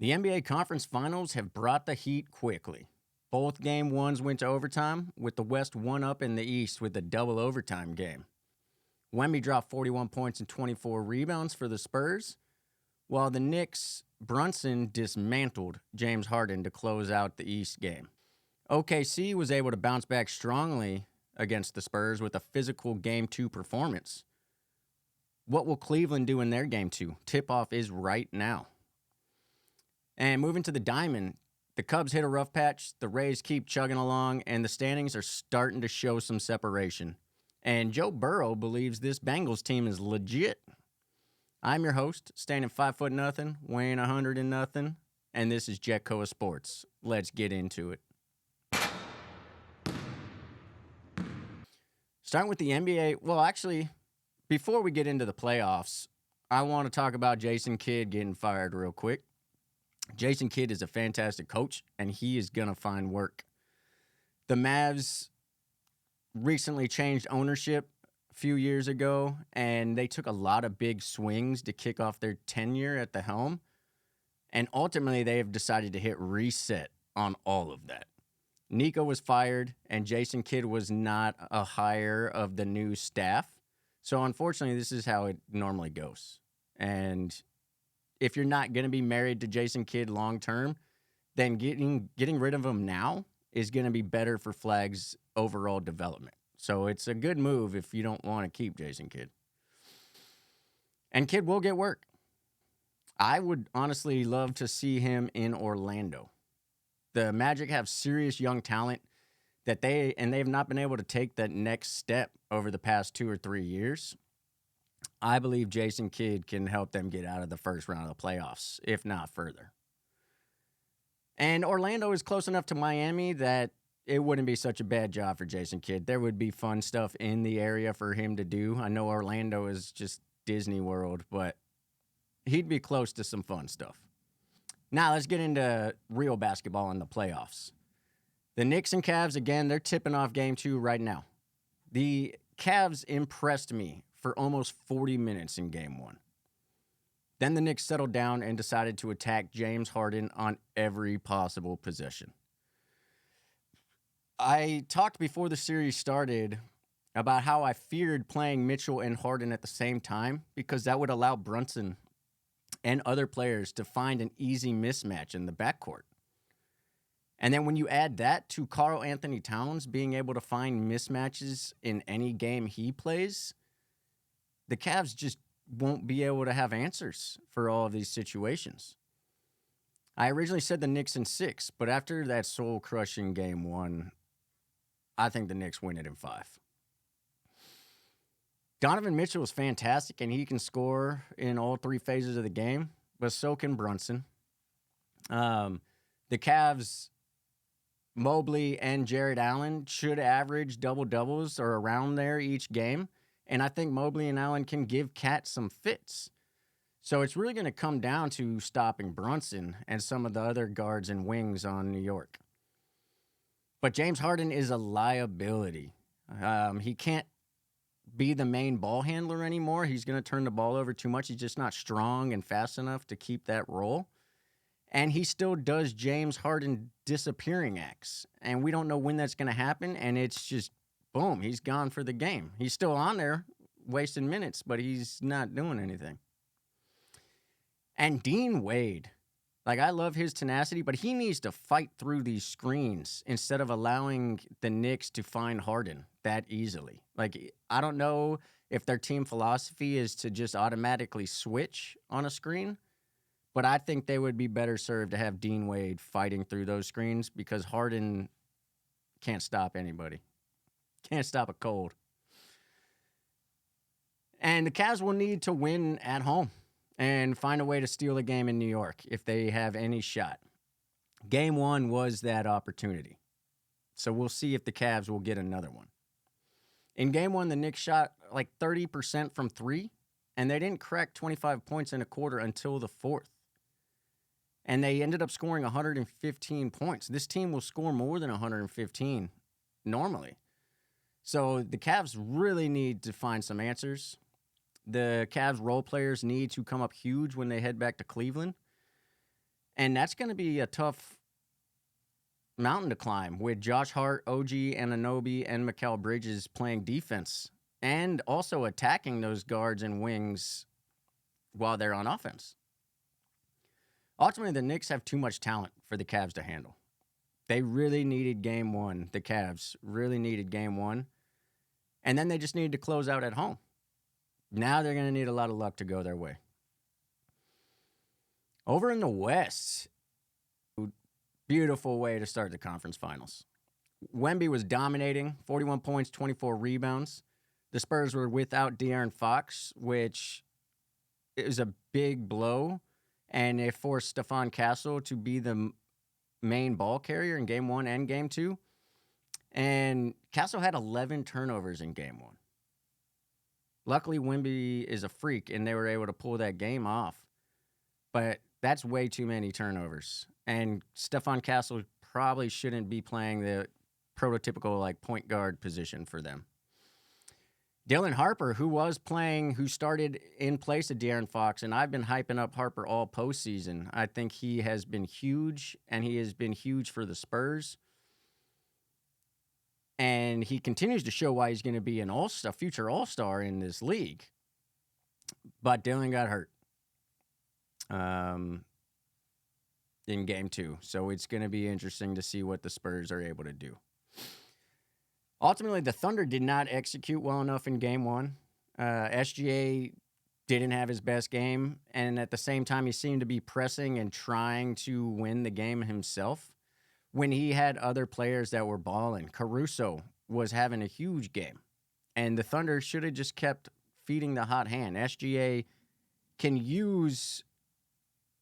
The NBA Conference Finals have brought the heat quickly. Both game ones went to overtime, with the West one up in the East with a double overtime game. Wemby dropped 41 points and 24 rebounds for the Spurs, while the Knicks' Brunson dismantled James Harden to close out the East game. OKC was able to bounce back strongly against the Spurs with a physical Game 2 performance. What will Cleveland do in their Game 2? Tip-off is right now. And moving to the Diamond, the Cubs hit a rough patch, the Rays keep chugging along, and the standings are starting to show some separation. And Joe Burrow believes this Bengals team is legit. I'm your host, standing 5'0", weighing 100 and nothing, and this is JetKoa Sports. Let's get into it. Starting with the NBA, well, actually, before we get into the playoffs, I want to talk about Jason Kidd getting fired real quick. Jason Kidd is a fantastic coach, and he is going to find work. The Mavs recently changed ownership a few years ago, and they took a lot of big swings to kick off their tenure at the helm. And ultimately, they have decided to hit reset on all of that. Nico was fired, and Jason Kidd was not a hire of the new staff. So, unfortunately, this is how it normally goes. And if you're not going to be married to Jason Kidd long term, then getting rid of him now is going to be better for Flag's overall development. So it's a good move if you don't want to keep Jason Kidd. And Kidd will get work. I would honestly love to see him in Orlando. The Magic have serious young talent that they have not been able to take that next step over the past 2 or 3 years. I believe Jason Kidd can help them get out of the first round of the playoffs, if not further. And Orlando is close enough to Miami that it wouldn't be such a bad job for Jason Kidd. There would be fun stuff in the area for him to do. I know Orlando is just Disney World, but he'd be close to some fun stuff. Now let's get into real basketball in the playoffs. The Knicks and Cavs, again, they're tipping off Game 2 right now. The Cavs impressed me for almost 40 minutes in Game 1. Then the Knicks settled down and decided to attack James Harden on every possible possession. I talked before the series started about how I feared playing Mitchell and Harden at the same time because that would allow Brunson and other players to find an easy mismatch in the backcourt. And then when you add that to Karl Anthony Towns being able to find mismatches in any game he plays, the Cavs just won't be able to have answers for all of these situations. I originally said the Knicks in 6, but after that soul-crushing Game 1, I think the Knicks win it in 5. Donovan Mitchell is fantastic, and he can score in all 3 phases of the game, but so can Brunson. The Cavs, Mobley and Jared Allen should average double-doubles or around there each game. And I think Mobley and Allen can give Cat some fits. So it's really going to come down to stopping Brunson and some of the other guards and wings on New York. But James Harden is a liability. He can't be the main ball handler anymore. He's going to turn the ball over too much. He's just not strong and fast enough to keep that role. And he still does James Harden disappearing acts. And we don't know when that's going to happen. And it's just, boom, he's gone for the game. He's still on there, wasting minutes, but he's not doing anything. And Dean Wade, I love his tenacity, but he needs to fight through these screens instead of allowing the Knicks to find Harden that easily. I don't know if their team philosophy is to just automatically switch on a screen, but I think they would be better served to have Dean Wade fighting through those screens because Harden can't stop anybody. Can't stop a cold. And the Cavs will need to win at home and find a way to steal a game in New York if they have any shot. Game 1 was that opportunity. So we'll see if the Cavs will get another one. In Game 1, the Knicks shot 30% from 3, and they didn't crack 25 points in a quarter until the 4th. And they ended up scoring 115 points. This team will score more than 115 normally. So the Cavs really need to find some answers. The Cavs role players need to come up huge when they head back to Cleveland. And that's going to be a tough mountain to climb with Josh Hart, OG Anunoby, and Mikal Bridges playing defense and also attacking those guards and wings while they're on offense. Ultimately, the Knicks have too much talent for the Cavs to handle. They really needed game one. The Cavs really needed game one. And then they just needed to close out at home. Now they're going to need a lot of luck to go their way. Over in the West, beautiful way to start the conference finals. Wemby was dominating, 41 points, 24 rebounds. The Spurs were without De'Aaron Fox, which is a big blow. And it forced Stephon Castle to be the main ball carrier in game one and game two. And Castle had 11 turnovers in game one. Luckily, Wemby is a freak, and they were able to pull that game off. But that's way too many turnovers. And Stephon Castle probably shouldn't be playing the prototypical point guard position for them. Dylan Harper, who started in place of De'Aaron Fox, and I've been hyping up Harper all postseason. I think he has been huge, and he has been huge for the Spurs. And he continues to show why he's going to be a future all-star in this league. But Dylan got hurt in game two. So it's going to be interesting to see what the Spurs are able to do. Ultimately, the Thunder did not execute well enough in game one. SGA didn't have his best game. And at the same time, he seemed to be pressing and trying to win the game himself when he had other players that were balling. Caruso was having a huge game. And the Thunder should have just kept feeding the hot hand. SGA can use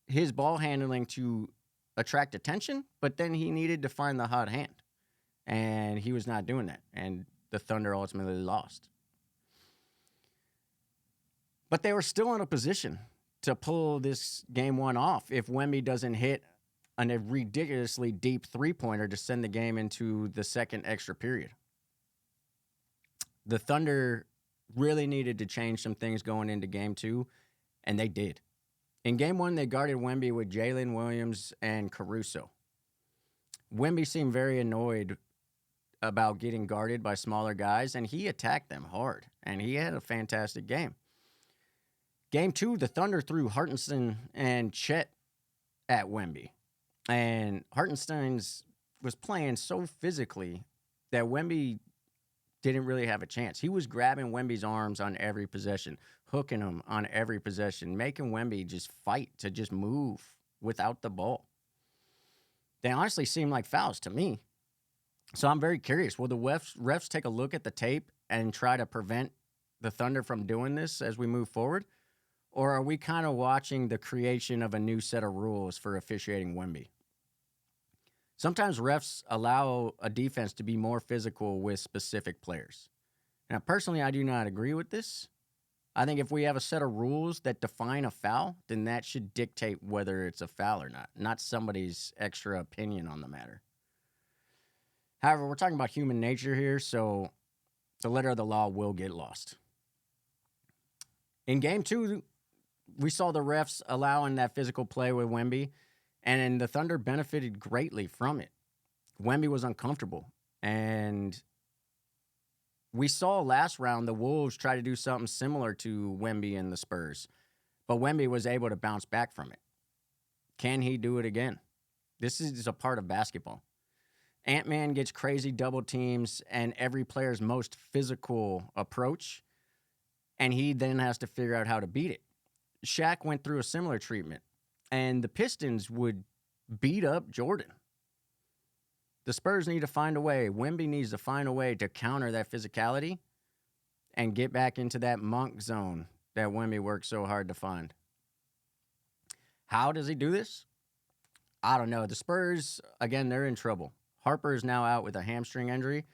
his ball handling to attract attention, but then he needed to find the hot hand. And he was not doing that. And the Thunder ultimately lost. But they were still in a position to pull this game one off if Wemby doesn't hit a ridiculously deep three-pointer to send the game into the second extra period. The Thunder really needed to change some things going into game two, and they did. In game one, they guarded Wemby with Jalen Williams and Caruso. Wemby seemed very annoyed about getting guarded by smaller guys, and he attacked them hard, and he had a fantastic game. Game two, the Thunder threw Hartenstein and Chet at Wemby, and Hartenstein was playing so physically that Wemby didn't really have a chance. He was grabbing Wemby's arms on every possession, hooking him on every possession, making Wemby just fight to just move without the ball. They honestly seemed like fouls to me. So I'm very curious. Will the refs take a look at the tape and try to prevent the Thunder from doing this as we move forward? Or are we kind of watching the creation of a new set of rules for officiating Wemby? Sometimes refs allow a defense to be more physical with specific players. Now, personally, I do not agree with this. I think if we have a set of rules that define a foul, then that should dictate whether it's a foul or not somebody's extra opinion on the matter. However, we're talking about human nature here, so the letter of the law will get lost. In game two, we saw the refs allowing that physical play with Wemby, and the Thunder benefited greatly from it. Wemby was uncomfortable, and we saw last round the Wolves try to do something similar to Wemby and the Spurs, but Wemby was able to bounce back from it. Can he do it again? This is a part of basketball. Ant-Man gets crazy double teams and every player's most physical approach, and he then has to figure out how to beat it. Shaq went through a similar treatment, and the Pistons would beat up Jordan. The Spurs need to find a way. Wemby needs to find a way to counter that physicality and get back into that monk zone that Wemby worked so hard to find. How does he do this? I don't know. The Spurs, again, they're in trouble. Harper is now out with a hamstring injury,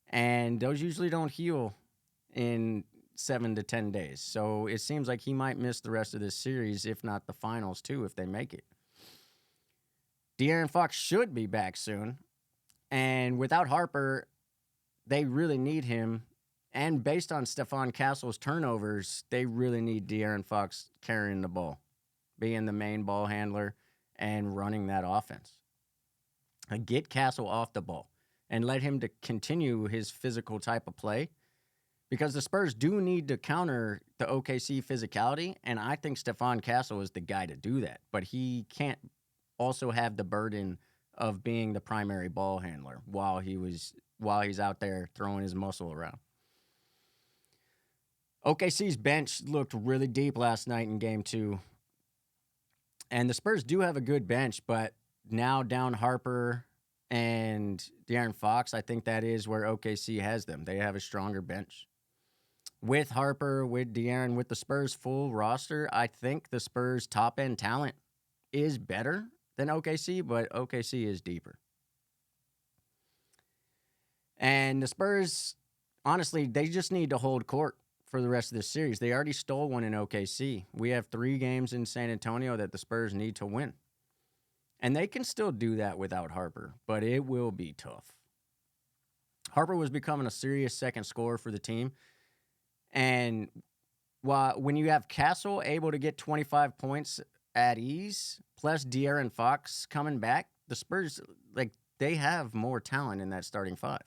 and those usually don't heal in 7 to 10 days. So it seems like he might miss the rest of this series, if not the finals, too, if they make it. De'Aaron Fox should be back soon, and without Harper, they really need him. And based on Stephon Castle's turnovers, they really need De'Aaron Fox carrying the ball, being the main ball handler, and running that offense. Get Castle off the ball and let him to continue his physical type of play, because the Spurs do need to counter the OKC physicality, and I think Stephon Castle is the guy to do that. But he can't also have the burden of being the primary ball handler while he's out there throwing his muscle around. OKC's bench looked really deep last night in Game 2. And the Spurs do have a good bench, but now down Harper and De'Aaron Fox, I think that is where OKC has them. They have a stronger bench. With Harper, with De'Aaron, with the Spurs' full roster, I think the Spurs' top-end talent is better than OKC, but OKC is deeper. And the Spurs, honestly, they just need to hold court for the rest of this series. They already stole one in OKC. We have 3 games in San Antonio that the Spurs need to win. And they can still do that without Harper, but it will be tough. Harper was becoming a serious second scorer for the team. And when you have Castle able to get 25 points at ease, plus De'Aaron Fox coming back, the Spurs, they have more talent in that starting 5.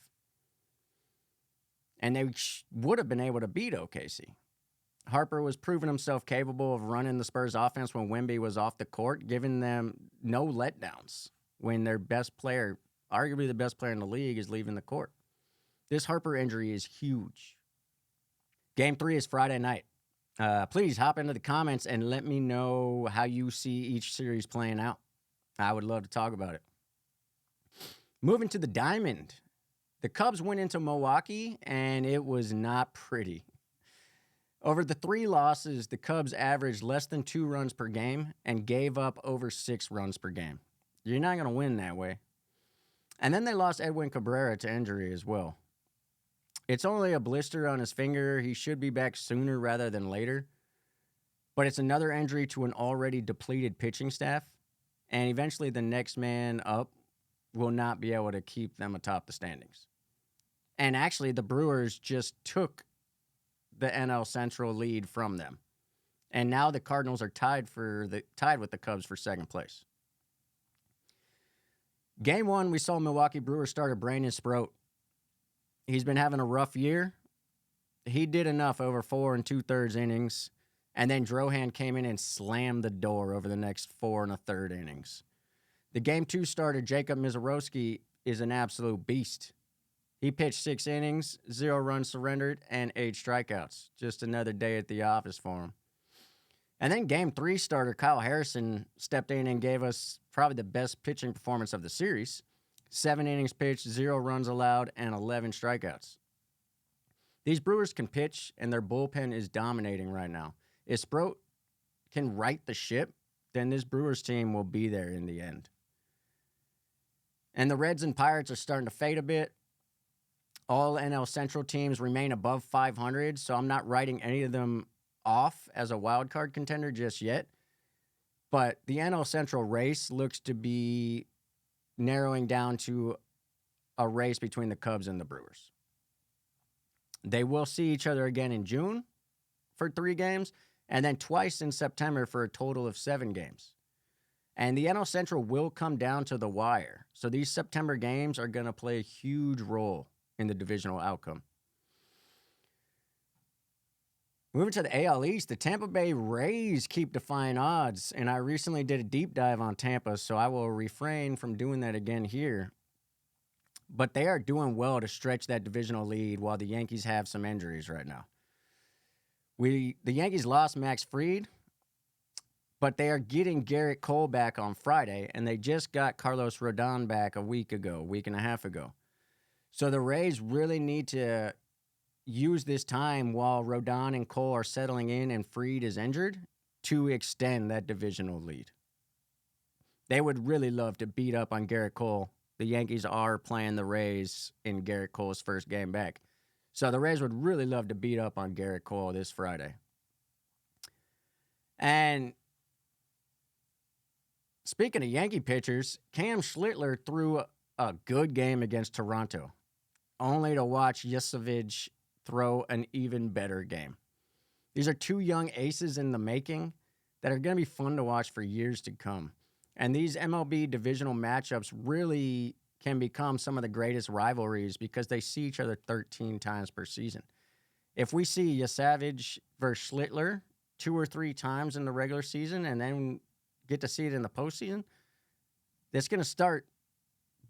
And they would have been able to beat OKC. Harper was proving himself capable of running the Spurs offense when Wemby was off the court, giving them no letdowns when their best player, arguably the best player in the league, is leaving the court. This Harper injury is huge. Game 3 is Friday night. Please hop into the comments and let me know how you see each series playing out. I would love to talk about it. Moving to the Diamond. The Cubs went into Milwaukee, and it was not pretty. Over the 3 losses, the Cubs averaged less than 2 runs per game and gave up over 6 runs per game. You're not going to win that way. And then they lost Edwin Cabrera to injury as well. It's only a blister on his finger. He should be back sooner rather than later. But it's another injury to an already depleted pitching staff. And eventually the next man up will not be able to keep them atop the standings. And actually, the Brewers just took the NL Central lead from them. And now the Cardinals are tied with the Cubs for second place. Game 1, we saw Milwaukee Brewers starter Brandon Sproat. He's been having a rough year. He did enough over 4 2/3 innings, and then Drohan came in and slammed the door over the next 4 1/3 innings. The Game 2 starter, Jacob Misiorowski, is an absolute beast. He pitched 6 innings, 0 runs surrendered, and 8 strikeouts. Just another day at the office for him. And then Game 3 starter Kyle Harrison stepped in and gave us probably the best pitching performance of the series. 7 innings pitched, 0 runs allowed, and 11 strikeouts. These Brewers can pitch, and their bullpen is dominating right now. If Sproat can right the ship, then this Brewers team will be there in the end. And the Reds and Pirates are starting to fade a bit. All NL Central teams remain above 500, so I'm not writing any of them off as a wild card contender just yet. But the NL Central race looks to be narrowing down to a race between the Cubs and the Brewers. They will see each other again in June for 3 games, and then twice in September for a total of 7 games. And the NL Central will come down to the wire. So these September games are going to play a huge role in the divisional outcome. Moving to the AL East, the Tampa Bay Rays keep defying odds, and I recently did a deep dive on Tampa, so I will refrain from doing that again here. But they are doing well to stretch that divisional lead while the Yankees have some injuries right now. The Yankees lost Max Fried, but they are getting Garrett Cole back on Friday, and they just got Carlos Rodon back a week and a half ago. So the Rays really need to use this time while Rodon and Cole are settling in and Fried is injured to extend that divisional lead. They would really love to beat up on Garrett Cole. The Yankees are playing the Rays in Garrett Cole's first game back. So the Rays would really love to beat up on Garrett Cole this Friday. And speaking of Yankee pitchers, Cam Schlittler threw a good game against Toronto, only to watch Yesevich throw an even better game. These are 2 young aces in the making that are going to be fun to watch for years to come. And these MLB divisional matchups really can become some of the greatest rivalries because they see each other 13 times per season. If we see Savage versus Schlittler 2 or 3 times in the regular season and then get to see it in the postseason, that's going to start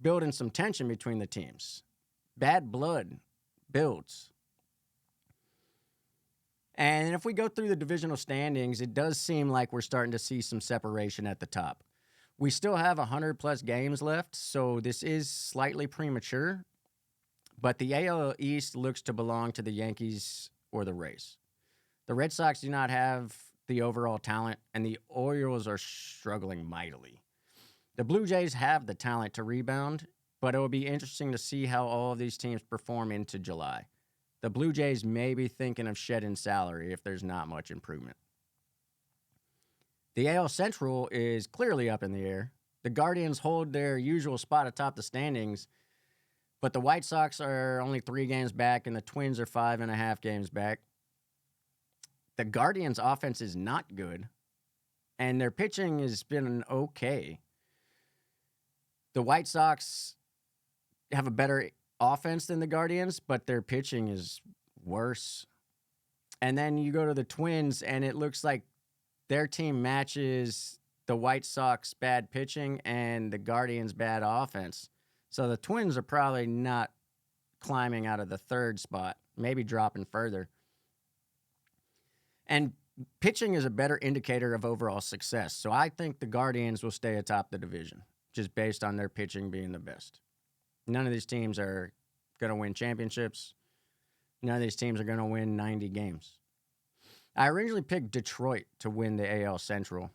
building some tension between the teams. Bad blood builds. And if we go through the divisional standings, it does seem like we're starting to see some separation at the top. We still have 100-plus games left, so this is slightly premature. But the AL East looks to belong to the Yankees or the Rays. The Red Sox do not have the overall talent, and the Orioles are struggling mightily. The Blue Jays have the talent to rebound, but it will be interesting to see how all of these teams perform into July. The Blue Jays may be thinking of shedding salary if there's not much improvement. The AL Central is clearly up in the air. The Guardians hold their usual spot atop the standings, but the White Sox are only 3 games back, and the Twins are 5.5 games back. The Guardians' offense is not good, and their pitching has been okay. The White Sox have a better offense than the Guardians, but their pitching is worse. And then you go to the Twins, and it looks like their team matches the White Sox bad pitching and the Guardians bad offense. So the Twins are probably not climbing out of the 3rd spot, maybe dropping further. And pitching is a better indicator of overall success. So I think the Guardians will stay atop the division, just based on their pitching being the best. None of these teams are going to win championships. None of these teams are going to win 90 games. I originally picked Detroit to win the AL Central.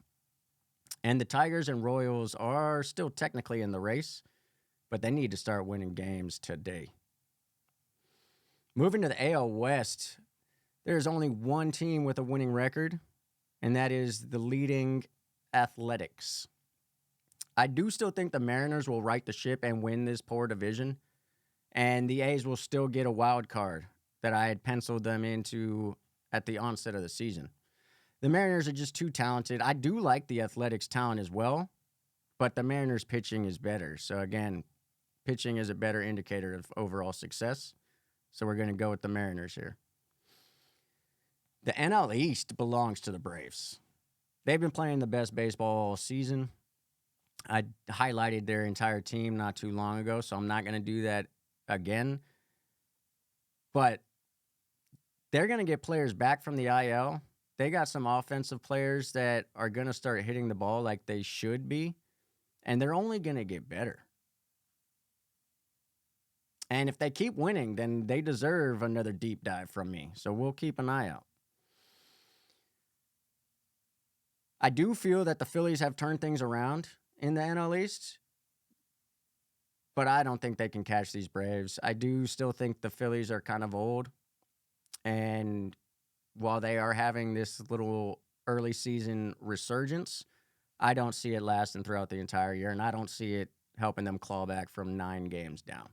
And the Tigers and Royals are still technically in the race, but they need to start winning games today. Moving to the AL West, there's only one team with a winning record, and that is the leading Athletics. I do still think the Mariners will right the ship and win this poor division, and the A's will still get a wild card that I had penciled them into at the onset of the season. The Mariners are just too talented. I do like the Athletics' talent as well, but the Mariners' pitching is better. So, again, pitching is a better indicator of overall success, so we're going to go with the Mariners here. The NL East belongs to the Braves. They've been playing the best baseball all season. I highlighted their entire team not too long ago, so I'm not going to do that again. But they're going to get players back from the IL. They got some offensive players that are going to start hitting the ball like they should be, and they're only going to get better. And if they keep winning, then they deserve another deep dive from me, so we'll keep an eye out. I do feel that the Phillies have turned things around in the NL East, but I don't think they can catch these Braves. I do still think the Phillies are kind of old, and while they are having this little early season resurgence, I don't see it lasting throughout the entire year, and I don't see it helping them claw back from 9 games down.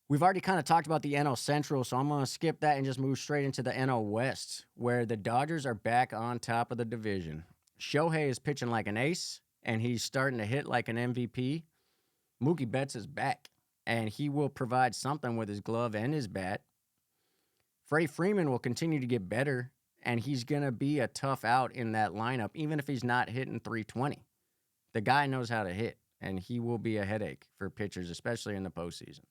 We've already kind of talked about the NL Central, so I'm going to skip that and just move straight into the NL West, where the Dodgers are back on top of the division. Shohei is pitching like an ace, and he's starting to hit like an MVP. Mookie Betts is back, and he will provide something with his glove and his bat. Freddie Freeman will continue to get better, and he's going to be a tough out in that lineup, even if he's not hitting 320. The guy knows how to hit, and he will be a headache for pitchers, especially in the postseason.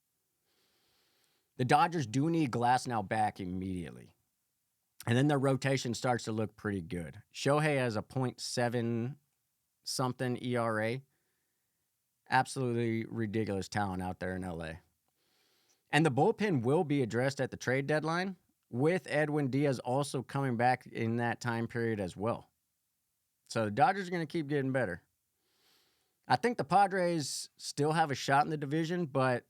The Dodgers do need Glasnow back immediately. And then their rotation starts to look pretty good. Shohei has a .7-something ERA. Absolutely ridiculous talent out there in LA. And the bullpen will be addressed at the trade deadline, with Edwin Diaz also coming back in that time period as well. So the Dodgers are going to keep getting better. I think the Padres still have a shot in the division, but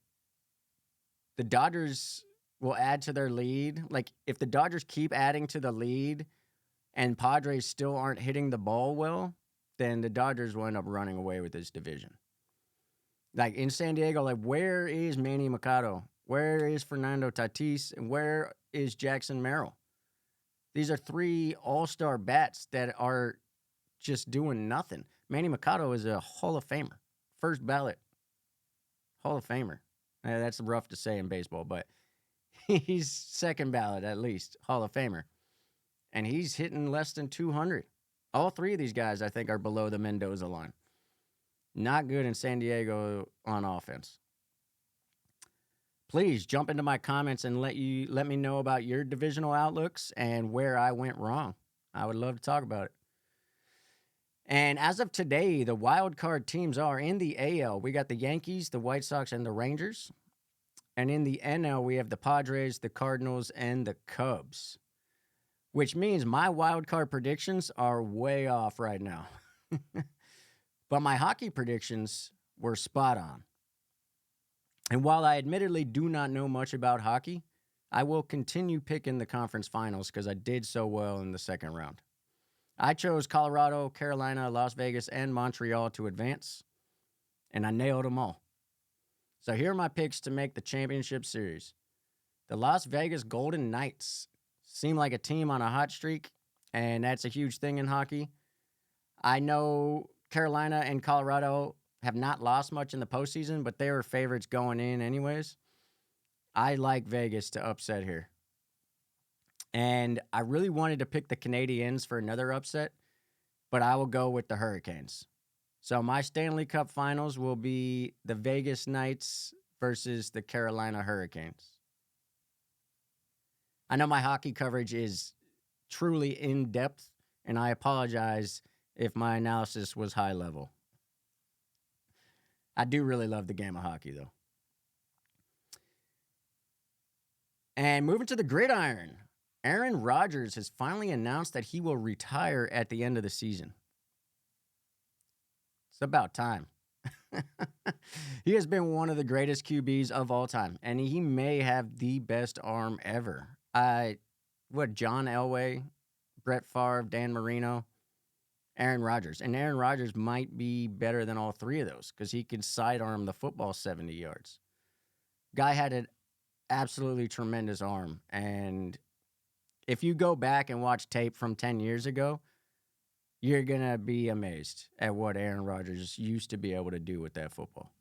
the Dodgers will add to their lead. Like, if the Dodgers keep adding to the lead and Padres still aren't hitting the ball well, then the Dodgers will end up running away with this division. Like, in San Diego, like, where is Manny Machado? Where is Fernando Tatis? And where is Jackson Merrill? These are 3 all-star bats that are just doing nothing. Manny Machado is a Hall of Famer. First ballot Hall of Famer. That's rough to say in baseball, but he's second ballot at least Hall of Famer. And he's hitting less than 200. All three of these guys, I think, are below the Mendoza line. Not good in San Diego on offense. Please jump into my comments and let me know about your divisional outlooks and where I went wrong. I would love to talk about it. And as of today, the wild card teams are in the AL. We got the Yankees, the White Sox, and the Rangers. And in the NL, we have the Padres, the Cardinals, and the Cubs. Which means my wild card predictions are way off right now. But my hockey predictions were spot on. And while I admittedly do not know much about hockey, I will continue picking the conference finals because I did so well in the second round. I chose Colorado, Carolina, Las Vegas, and Montreal to advance, and I nailed them all. So here are my picks to make the championship series. The Las Vegas Golden Knights seem like a team on a hot streak, and that's a huge thing in hockey. I know Carolina and Colorado have not lost much in the postseason, but they were favorites going in anyways. I like Vegas to upset here. And I really wanted to pick the Canadiens for another upset, but I will go with the Hurricanes. So my Stanley Cup Finals will be the Vegas Knights versus the Carolina Hurricanes. I know my hockey coverage is truly in-depth, and I apologize if my analysis was high level. I do really love the game of hockey, though. And moving to the gridiron, Aaron Rodgers has finally announced that he will retire at the end of the season. It's about time. He has been one of the greatest QBs of all time, and he may have the best arm ever. John Elway, Brett Favre, Dan Marino, Aaron Rodgers. And Aaron Rodgers might be better than all three of those because he can sidearm the football 70 yards. Guy had an absolutely tremendous arm. And if you go back and watch tape from 10 years ago, you're going to be amazed at what Aaron Rodgers used to be able to do with that football.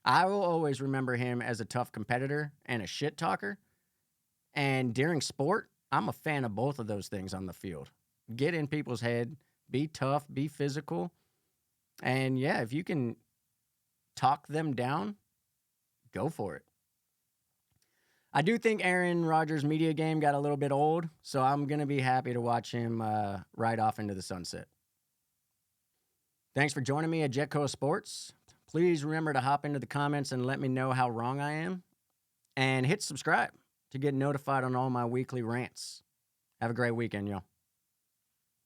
I will always remember him as a tough competitor and a shit talker. And during sport, I'm a fan of both of those things on the field. Get in people's head, be tough, be physical. And yeah, if you can talk them down, go for it. I do think Aaron Rodgers' media game got a little bit old, so I'm going to be happy to watch him ride off into the sunset. Thanks for joining me at JetKoa Sports. Please remember to hop into the comments and let me know how wrong I am. And hit subscribe to get notified on all my weekly rants. Have a great weekend, y'all.